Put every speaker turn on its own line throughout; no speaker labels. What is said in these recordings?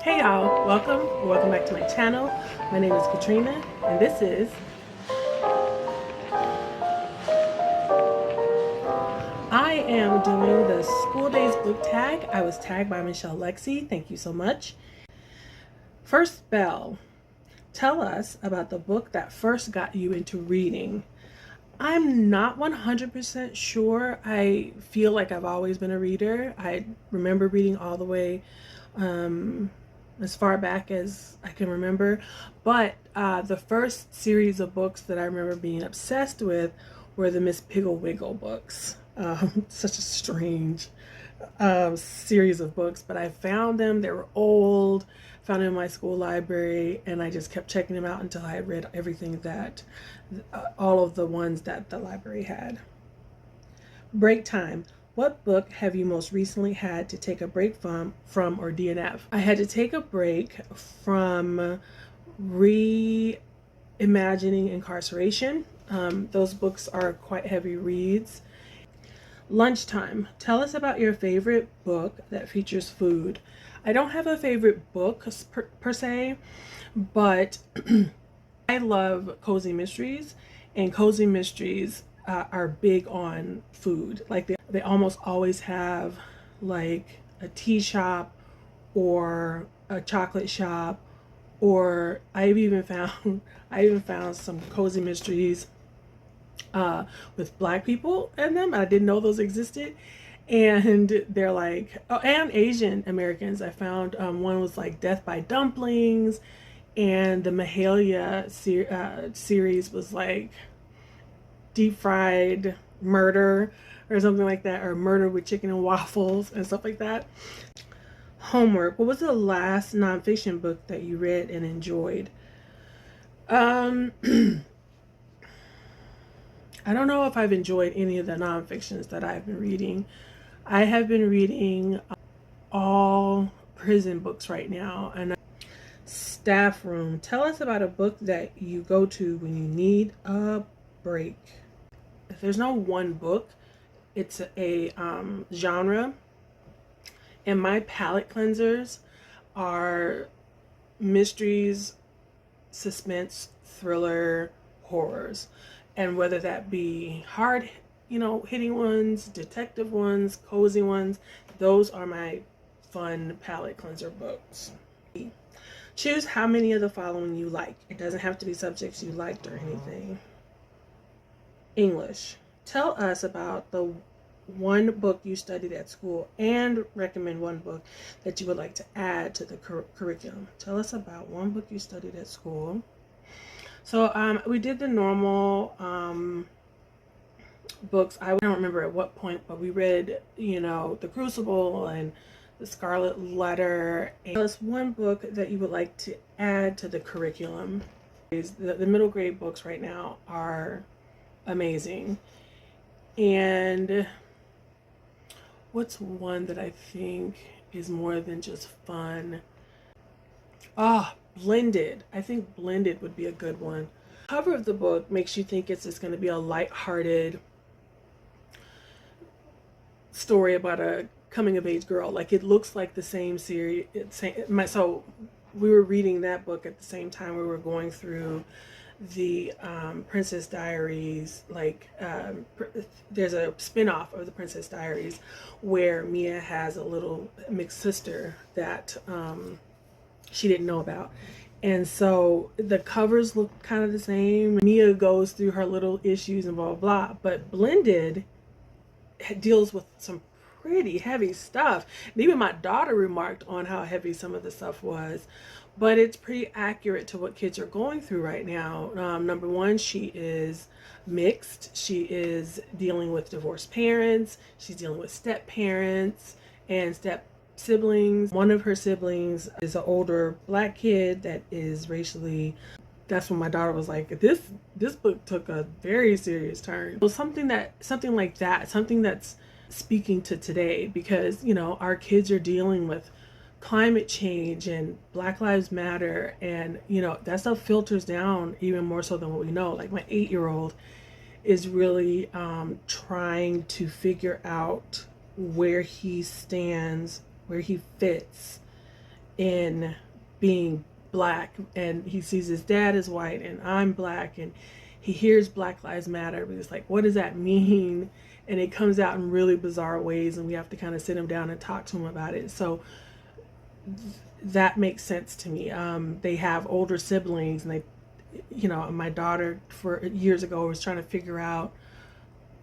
Hey y'all, welcome back to my channel. My name is Katrina, and this is I am doing the school days book tag. I was tagged by Michelle Lexi. Thank you so much. First bell, tell us about the book that first got you into reading. I'm not 100% sure. I feel like I've always been a reader. I remember reading all the way as far back as I can remember. But the first series of books that I remember being obsessed with were the Miss Piggle Wiggle books. Such a strange series of books, but I found them. They were old, found them in my school library, and I just kept checking them out until I had read everything that, all of the ones that the library had. Break time. What book have you most recently had to take a break from or DNF? I had to take a break from reimagining incarceration. Those books are quite heavy reads. Lunchtime. Tell us about your favorite book that features food. I don't have a favorite book per se, but I love cozy mysteries, and cozy mysteries are big on food. Like they almost always have like a tea shop or a chocolate shop, or I even found some cozy mysteries with black people in them. I didn't know those existed. And they're like, oh, and Asian Americans. I found one was like Death by Dumplings, and the Mahalia series was like deep fried murder or something like that, or murder with chicken and waffles and stuff like that. Homework. What was the last nonfiction book that you read and enjoyed? I don't know if I've enjoyed any of the nonfictions that I've been reading. I have been reading all prison books right now. And staff room. Tell us about a book that you go to when you need a break. If there's no one book, it's a genre. And my palate cleansers are mysteries, suspense, thriller, horrors. And whether that be hard, hitting ones, detective ones, cozy ones, those are my fun palate cleanser books. Choose how many of the following you like. It doesn't have to be subjects you liked or anything. English. Tell us about the one book you studied at school and recommend one book that you would like to add to the curriculum. Tell us about one book you studied at school. So we did the normal books. I don't remember at what point, but we read, The Crucible and The Scarlet Letter. And tell us one book that you would like to add to the curriculum. The middle grade books right now are amazing. And what's one that I think is more than just fun? Blended. I think Blended would be a good one. The cover of the book makes you think it's just going to be a lighthearted story about a coming of age girl. Like it looks like the same series. So we were reading that book at the same time we were going through the Princess Diaries. There's a spin-off of the Princess Diaries where Mia has a little mixed sister that she didn't know about. And so the covers look kind of the same. Mia goes through her little issues and blah, blah, blah. But Blended deals with some pretty heavy stuff. And even my daughter remarked on how heavy some of the stuff was. But it's pretty accurate to what kids are going through right now. Number one, she is mixed. She is dealing with divorced parents. She's dealing with step parents and step siblings. One of her siblings is an older black kid that is racially. That's when my daughter was like, this book took a very serious turn. So something like that, something that's speaking to today, because our kids are dealing with climate change and Black Lives Matter, and that stuff filters down even more so than what we know. Like my 8-year-old is really trying to figure out where he stands, where he fits in being black, and he sees his dad is white and I'm black, and he hears Black Lives Matter, but he's like, what does that mean? And it comes out in really bizarre ways, and we have to kind of sit him down and talk to him about it. So that makes sense to me. They have older siblings, and my daughter for years ago was trying to figure out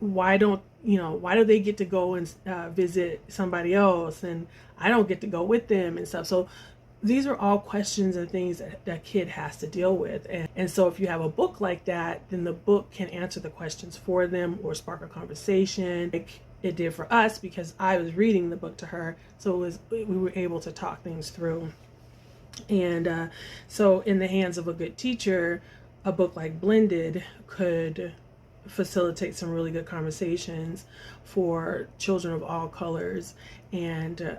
why do they get to go and visit somebody else, and I don't get to go with them and stuff. So these are all questions and things that that kid has to deal with. And so if you have a book like that, then the book can answer the questions for them or spark a conversation, like it did for us, because I was reading the book to her. So we were able to talk things through. And so in the hands of a good teacher, a book like Blended could facilitate some really good conversations for children of all colors. And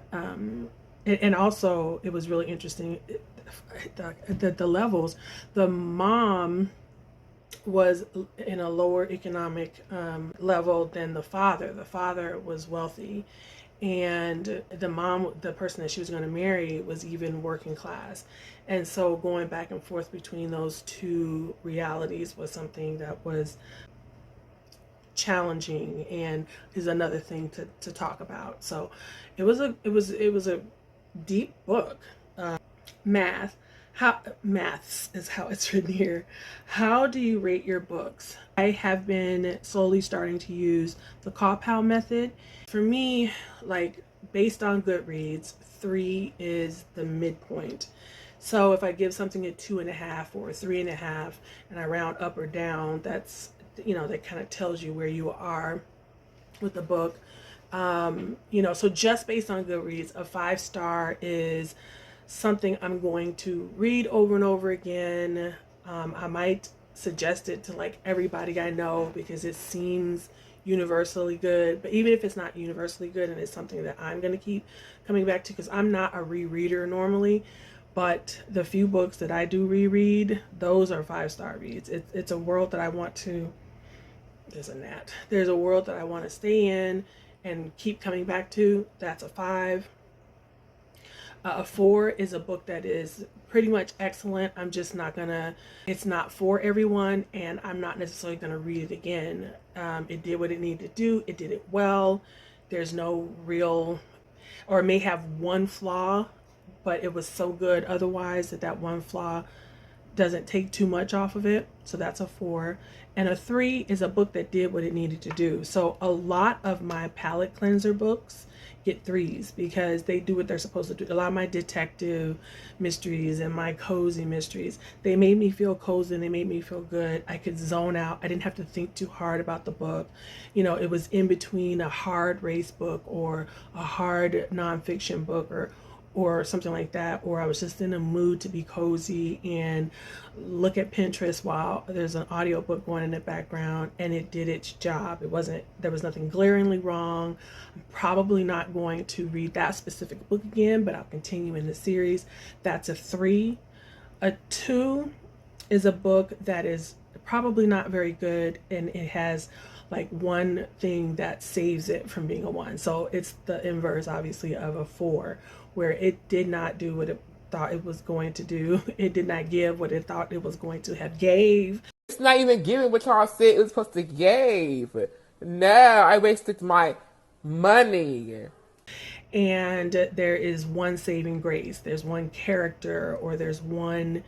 also it was really interesting, the levels. The mom was in a lower economic level than the father. The father was wealthy, and the mom, the person that she was going to marry, was even working class. And so going back and forth between those two realities was something that was challenging, and is another thing to talk about. So it was a deep book. Math. Maths is how it's written here. How do you rate your books? I have been slowly starting to use the Kapow method. For me, like based on Goodreads, 3 is the midpoint. So if I give something a 2.5 or a 3.5, and I round up or down, that's, that kind of tells you where you are with the book. So just based on Goodreads, a 5-star is something I'm going to read over and over again. I might suggest it to like everybody I know because it seems universally good. But even if it's not universally good, and it's something that I'm going to keep coming back to, because I'm not a rereader normally, but the few books that I do reread, those are 5-star reads. It's a world that I want to, there's a world that I want to stay in and keep coming back to. That's a 5. A 4 is a book that is pretty much excellent. I'm just not gonna, it's not for everyone, and I'm not necessarily gonna read it again. It did what it needed to do. It did it well. There's no real, or it may have one flaw, but it was so good otherwise that one flaw doesn't take too much off of it. So that's a 4. And a 3 is a book that did what it needed to do. So a lot of my palate cleanser books get 3s because they do what they're supposed to do. A lot of my detective mysteries and my cozy mysteries, they made me feel cozy and they made me feel good. I could zone out. I didn't have to think too hard about the book. It was in between a hard race book or a hard nonfiction book or something like that, or I was just in a mood to be cozy and look at Pinterest while there's an audiobook going in the background, and it did its job. There was nothing glaringly wrong. I'm probably not going to read that specific book again, but I'll continue in the series. That's a 3. A 2 is a book that is probably not very good, and it has like one thing that saves it from being a 1. So it's the inverse, obviously, of a 4, where it did not do what it thought it was going to do. It did not give what it thought it was going to have gave.
It's not even giving what y'all said it was supposed to give. No, I wasted my money.
And there is one saving grace. There's one character, or there's one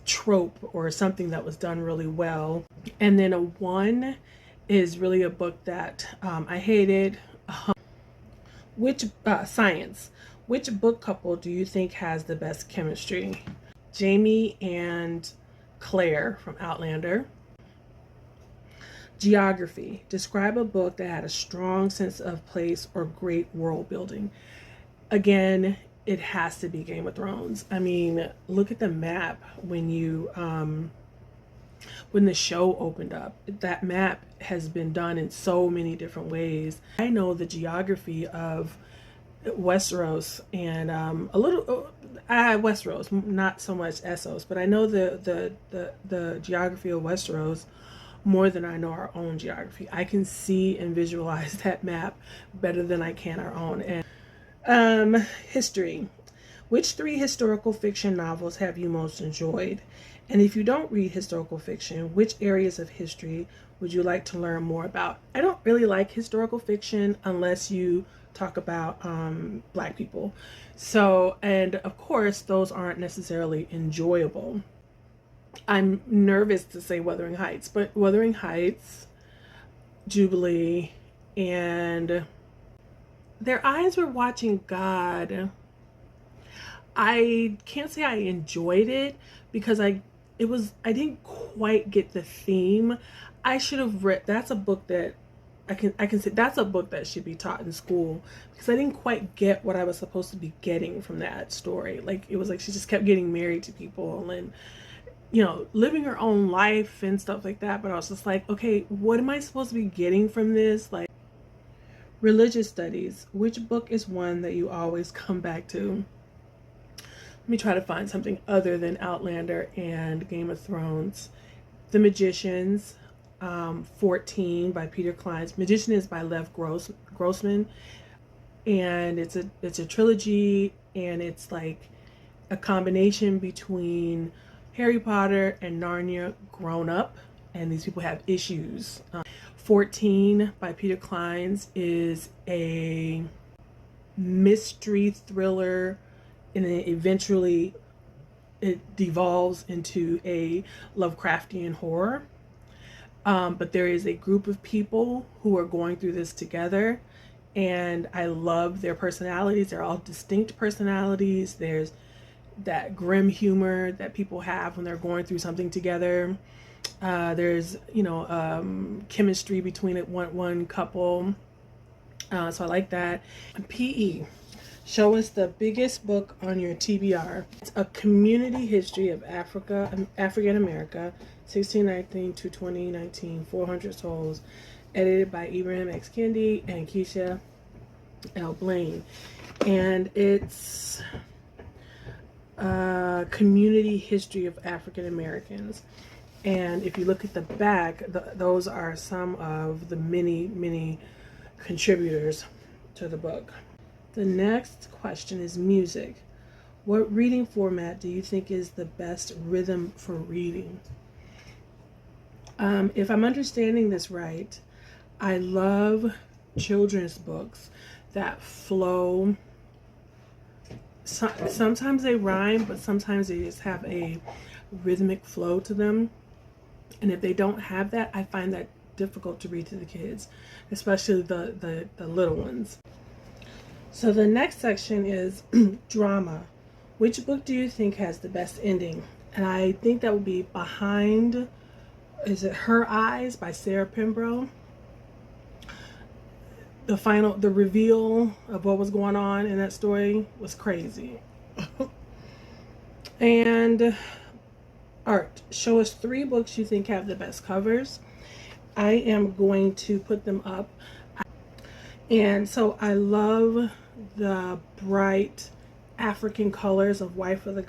trope or something that was done really well. And then a 1 is really a book that I hated. Science. Which book couple do you think has the best chemistry? Jamie and Claire from Outlander. Geography. Describe a book that had a strong sense of place or great world building. Again, it has to be Game of Thrones. I mean, look at the map when the show opened up. That map has been done in so many different ways. I know the geography of Westeros and a little Westeros, not so much Essos, but I know the geography of Westeros more than I know our own geography. I can see and visualize that map better than I can our own. And history. Which three historical fiction novels have you most enjoyed? And if you don't read historical fiction, which areas of history would you like to learn more about? I don't really like historical fiction unless you talk about Black people. So, and of course, those aren't necessarily enjoyable. I'm nervous to say Wuthering Heights, but Wuthering Heights, Jubilee, and Their Eyes Were Watching God. I can't say I enjoyed it because I didn't quite get the theme. I should have read. That's a book that I can say that's a book that should be taught in school because I didn't quite get what I was supposed to be getting from that story. Like it was like she just kept getting married to people and living her own life and stuff like that. But I was just like, okay, what am I supposed to be getting from this? Like religious studies. Which book is one that you always come back to? Let me try to find something other than Outlander and Game of Thrones. The Magicians, 14 by Peter Clines. Magician is by Lev Grossman, and it's a trilogy, and it's like a combination between Harry Potter and Narnia grown up, and these people have issues. 14 by Peter Clines is a mystery thriller, and then eventually it devolves into a Lovecraftian horror. But there is a group of people who are going through this together, and I love their personalities. They're all distinct personalities. There's that grim humor that people have when they're going through something together. There's chemistry between one couple. So I like that. PE. Show us the biggest book on your TBR. It's A Community History of African America, 1619 to 2019, 400 souls, edited by Ibrahim X. Kendi and Keisha L. Blaine. And it's a community history of African Americans. And if you look at the back, those are some of the many contributors to the book. The next question is music. What reading format do you think is the best rhythm for reading? If I'm understanding this right, I love children's books that flow. Sometimes they rhyme, but sometimes they just have a rhythmic flow to them. And if they don't have that, I find that difficult to read to the kids, especially the little ones. So the next section is drama. Which book do you think has the best ending? And I think that would be is it Her Eyes by Sarah Pembroke? The reveal of what was going on in that story was crazy. And art. Show us 3 books you think have the best covers. I am going to put them up. And so I love the bright African colors of Wife of the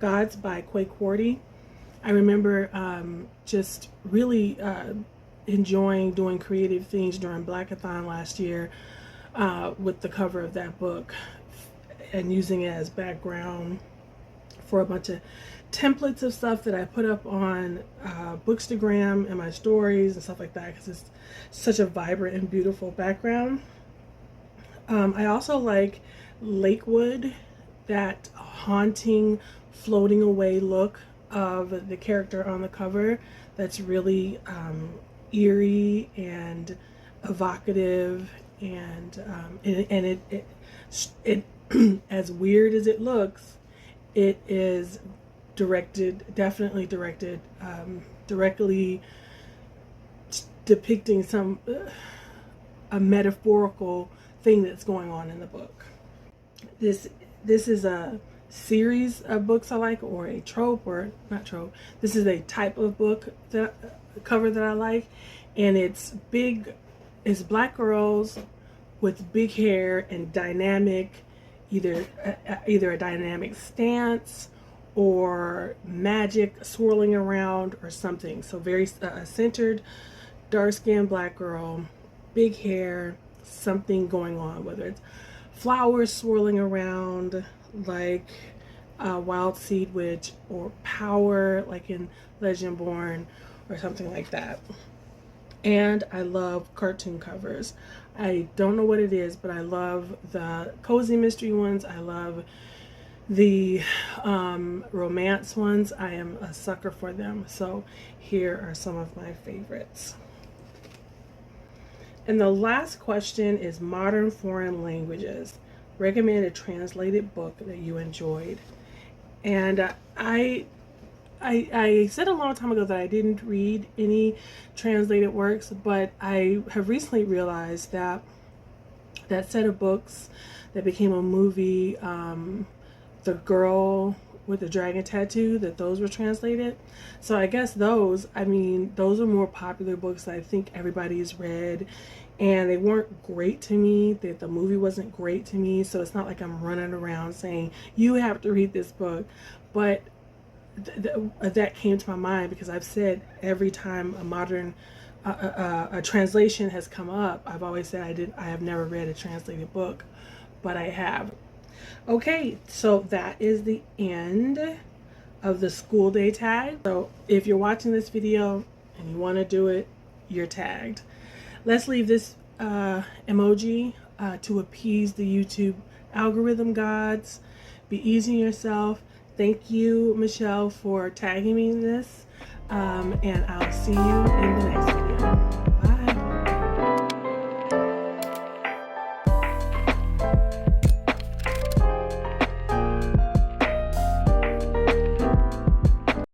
Gods by Quay Quarty. I remember just really enjoying doing creative things during Blackathon last year with the cover of that book and using it as background for a bunch of templates of stuff that I put up on Bookstagram and my stories and stuff like that because it's such a vibrant and beautiful background. I also like Lakewood, that haunting, floating away look of the character on the cover. That's really eerie and evocative, and it as weird as it looks, it is definitely directed, directly depicting a metaphorical thing that's going on in the book. This is a series of books I like, or a trope, or not trope. This is a type of book cover that I like, and it's Black girls with big hair and dynamic, either a dynamic stance or magic swirling around or something. So very centered, dark-skinned Black girl, big hair, something going on, whether it's flowers swirling around, like Wild Seed Witch or Power, like in Legendborn or something like that. And I love cartoon covers. I don't know what it is, but I love the cozy mystery ones. I love the romance ones. I am a sucker for them. So here are some of my favorites. And the last question is modern foreign languages. Recommend a translated book that you enjoyed. And I said a long time ago that I didn't read any translated works, but I have recently realized that that set of books that became a movie, The Girl with the Dragon Tattoo, that those were translated. So I guess those are more popular books that I think everybody's read, and they weren't great to me. That the movie wasn't great to me, so it's not like I'm running around saying you have to read this book. But that came to my mind because I've said every time a modern a translation has come up, I've always said I have never read a translated book, but I have. Okay, so that is the end of the school day tag. So if you're watching this video and you want to do it, you're tagged. Let's leave this emoji to appease the YouTube algorithm gods. Be easy on yourself. Thank you, Michelle, for tagging me in this. And I'll see you in the next one.